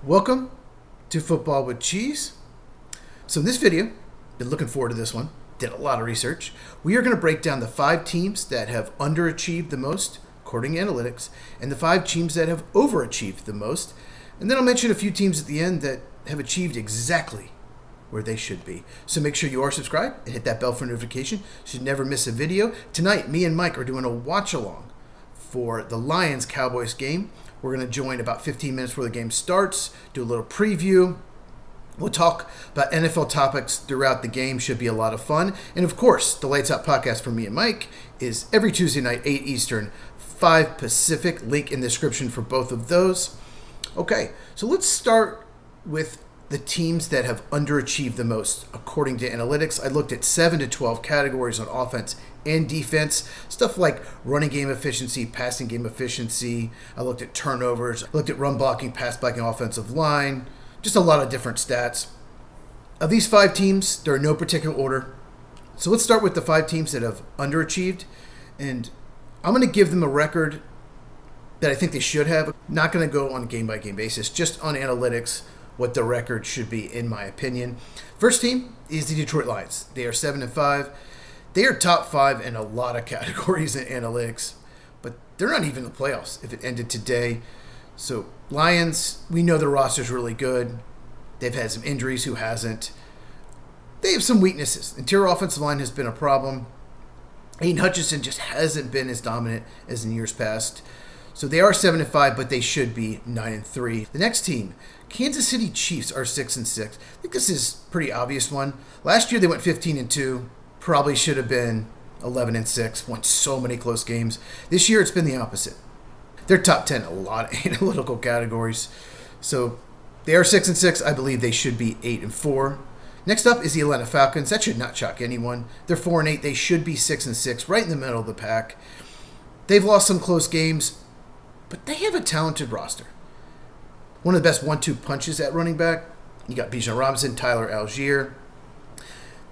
Welcome to Football with Cheese. So in this video, been looking forward to this one, did a lot of research. We are going to break down the 5 teams that have underachieved the most, according to analytics, and the 5 teams that have overachieved the most. And then I'll mention a few teams at the end that have achieved exactly where they should be. So make sure you are subscribed and hit that bell for notification so you never miss a video. Tonight, me and Mike are doing a watch-along for the Lions-Cowboys game. We're going to join about 15 minutes before the game starts, do a little preview. We'll talk about NFL topics throughout the game. Should be a lot of fun. And of course, the Lights Out podcast from me and Mike is every Tuesday night, 8 Eastern, 5 Pacific. Link in the description for both of those. Okay, so let's start with the teams that have underachieved the most. According to analytics, I looked at 7 to 12 categories on offense and defense. Stuff like running game efficiency, passing game efficiency. I looked at turnovers. I looked at run blocking, pass blocking, offensive line. Just a lot of different stats. Of these 5 teams, they're in no particular order. So let's start with the 5 teams that have underachieved. And I'm going to give them a record that I think they should have. Not going to go on a game-by-game basis, just on analytics, what the record should be, in my opinion. First team is the Detroit Lions. They are 7-5. They are top 5 in a lot of categories in analytics, but they're not even in the playoffs if it ended today. So Lions, we know their roster's really good. They've had some injuries. Who hasn't? They have some weaknesses. Interior offensive line has been a problem. Aiden Hutchinson just hasn't been as dominant as in years past. So they are 7-5, but they should be 9-3. The next team, Kansas City Chiefs, are 6-6. I think this is a pretty obvious one. Last year they went 15-2. Probably should have been 11-6. Won so many close games. This year it's been the opposite. They're top 10 in a lot of analytical categories. So they are 6-6. I believe they should be 8-4. Next up is the Atlanta Falcons. That should not shock anyone. They're 4-8. They should be 6-6, right in the middle of the pack. They've lost some close games, but they have a talented roster. One of the best 1-2 punches at running back. You got Bijan Robinson, Tyler Algier.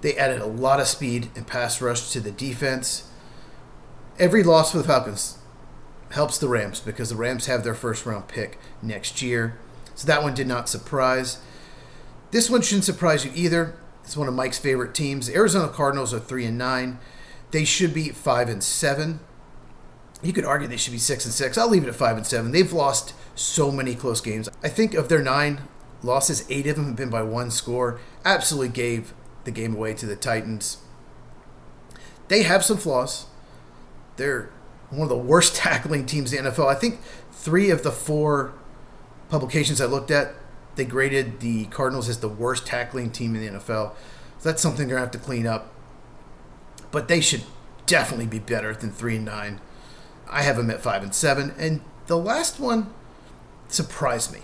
They added a lot of speed and pass rush to the defense. Every loss for the Falcons helps the Rams because the Rams have their first-round pick next year. So that one did not surprise. This one shouldn't surprise you either. It's one of Mike's favorite teams. The Arizona Cardinals are 3-9. They should be 5-7. You could argue they should be 6-6. I'll leave it at 5-7. They've lost so many close games. I think of their 9 losses, 8 of them have been by 1 score. Absolutely gave the game away to the Titans. They have some flaws. They're one of the worst tackling teams in the NFL. I think 3 of the 4 publications I looked at, they graded the Cardinals as the worst tackling team in the NFL. So that's something they're going to have to clean up. But they should definitely be better than 3-9. I have them at 5-7. And the last one surprised me.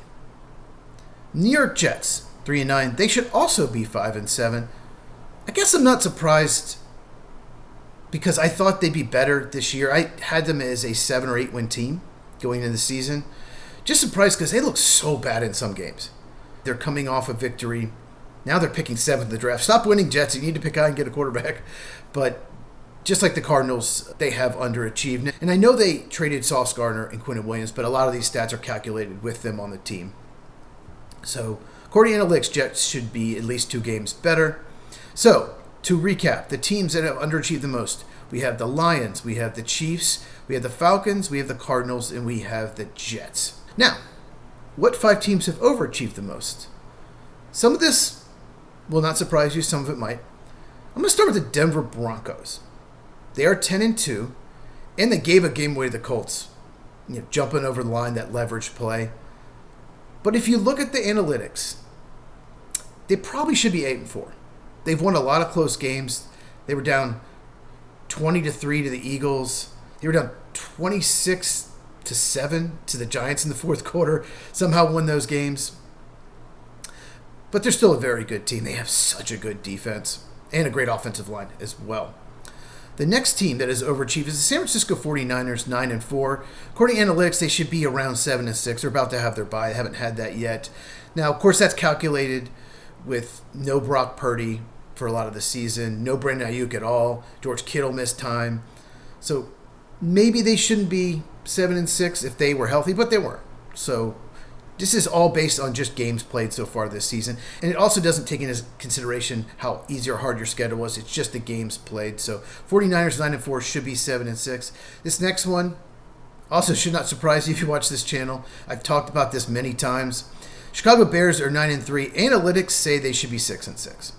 New York Jets, 3-9. They should also be 5-7. I guess I'm not surprised because I thought they'd be better this year. I had them as a 7 or 8 win team going into the season. Just surprised because they look so bad in some games. They're coming off a victory. Now they're picking 7th in the draft. Stop winning, Jets. You need to pick high and get a quarterback. But just like the Cardinals, they have underachieved. And I know they traded Sauce Gardner and Quinton Williams, but a lot of these stats are calculated with them on the team. So, according to analytics, Jets should be at least 2 games better. So, to recap, the teams that have underachieved the most, we have the Lions, we have the Chiefs, we have the Falcons, we have the Cardinals, and we have the Jets. Now, what 5 teams have overachieved the most? Some of this will not surprise you, some of it might. I'm going to start with the Denver Broncos. They are 10-2, and they gave a game away to the Colts. Jumping over the line, that leverage play. But if you look at the analytics, they probably should be 8-4. They've won a lot of close games. They were down 20-3 to the Eagles. They were down 26-7 to the Giants in the fourth quarter. Somehow won those games. But they're still a very good team. They have such a good defense and a great offensive line as well. The next team that is overachieved is the San Francisco 49ers, 9-4. According to analytics, they should be around 7-6. They're about to have their bye. They haven't had that yet. Now, of course, that's calculated with no Brock Purdy for a lot of the season, no Brandon Ayuk at all. George Kittle missed time. So maybe they shouldn't be 7-6 if they were healthy, but they weren't. So This is all based on just games played so far this season. And it also doesn't take into consideration how easy or hard your schedule was. It's just the games played. So 49ers 9-4 should be 7-6. This next one also should not surprise you if you watch this channel. I've talked about this many times. Chicago Bears are 9-3. Analytics say they should be 6-6.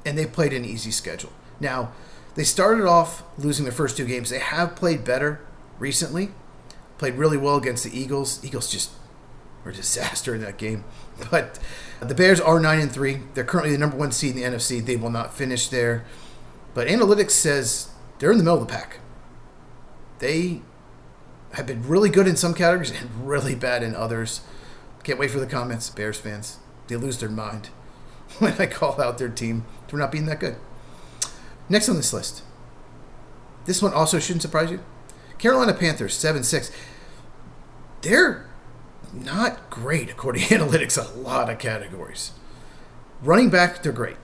And they played an easy schedule. Now, they started off losing their first two games. They have played better recently. Played really well against the Eagles. Eagles just were a disaster in that game. But the Bears are 9-3. They're currently the number 1 seed in the NFC. They will not finish there. But analytics says they're in the middle of the pack. They have been really good in some categories and really bad in others. Can't wait for the comments, Bears fans. They lose their mind when I call out their team for not being that good. Next on this list. This one also shouldn't surprise you. Carolina Panthers, 7-6. They're not great, according to analytics, a lot of categories. Running back, they're great.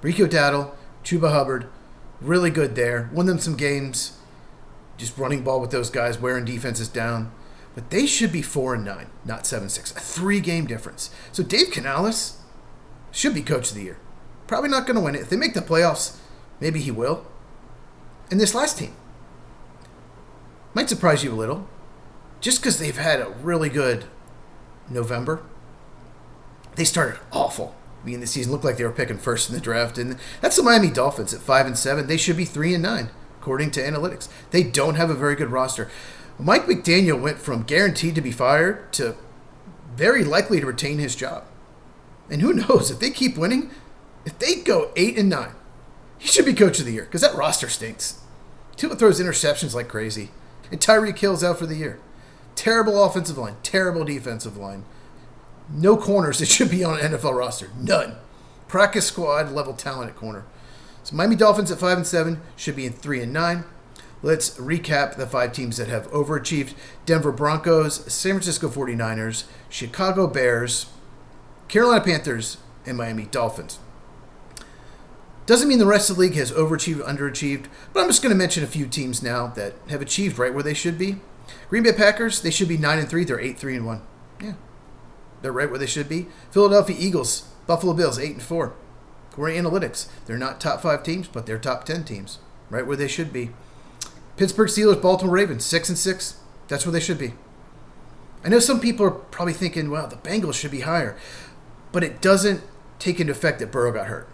Rico Dowdle, Chuba Hubbard, really good there. Won them some games, just running ball with those guys, wearing defenses down. But they should be 4-9, not 7-6. A 3-game difference. So Dave Canales should be coach of the year. Probably not going to win it. If they make the playoffs, maybe he will. And this last team might surprise you a little, just because they've had a really good November. They started awful. The season looked like they were picking first in the draft, and that's the Miami Dolphins at 5-7. They should be 3-9, according to analytics. They don't have a very good roster. Mike McDaniel went from guaranteed to be fired to very likely to retain his job. And who knows, if they keep winning, if they go 8-9, he should be coach of the year, because that roster stinks. Tua throws interceptions like crazy, and Tyreek Hill's out for the year. Terrible offensive line, terrible defensive line. No corners that should be on an NFL roster. None. Practice squad level talent at corner. So Miami Dolphins at 5-7 should be in 3-9. Let's recap the 5 teams that have overachieved. Denver Broncos, San Francisco 49ers, Chicago Bears, Carolina Panthers, and Miami Dolphins. Doesn't mean the rest of the league has overachieved, underachieved, but I'm just going to mention a few teams now that have achieved right where they should be. Green Bay Packers, they should be 9-3. They're 8-3-1. Yeah, they're right where they should be. Philadelphia Eagles, Buffalo Bills, 8-4. According to analytics, they're not top 5 teams, but they're top 10 teams. Right where they should be. Pittsburgh Steelers, Baltimore Ravens, 6-6. That's where they should be. I know some people are probably thinking, well, the Bengals should be higher. But it doesn't take into effect that Burrow got hurt.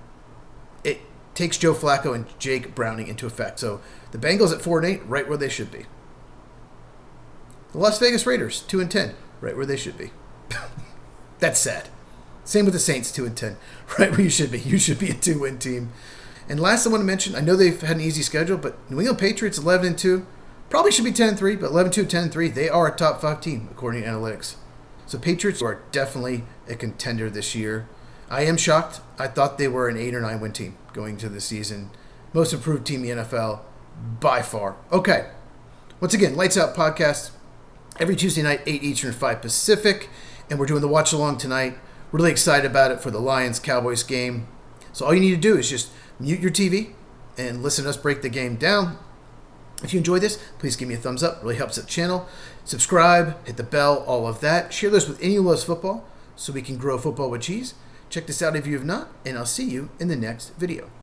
It takes Joe Flacco and Jake Browning into effect. So the Bengals at 4-8, right where they should be. The Las Vegas Raiders, 2-10, right where they should be. That's sad. Same with the Saints, 2-10, right where you should be. You should be a 2-win team. And last I want to mention, I know they've had an easy schedule, but New England Patriots, 11-2, probably should be 10-3, but 11-2, 10-3, they are a top 5 team, according to analytics. So Patriots are definitely a contender this year. I am shocked. I thought they were an 8 or 9 win team going to the season. Most improved team in the NFL by far. Okay. Once again, Lights Out Podcast every Tuesday night, 8 Eastern, 5 Pacific. And we're doing the watch along tonight. Really excited about it for the Lions-Cowboys game. So all you need to do is just mute your TV and listen to us break the game down. If you enjoy this, please give me a thumbs up. It really helps the channel. Subscribe, hit the bell, all of that. Share this with anyone who loves football so we can grow football with cheese. Check this out if you have not, and I'll see you in the next video.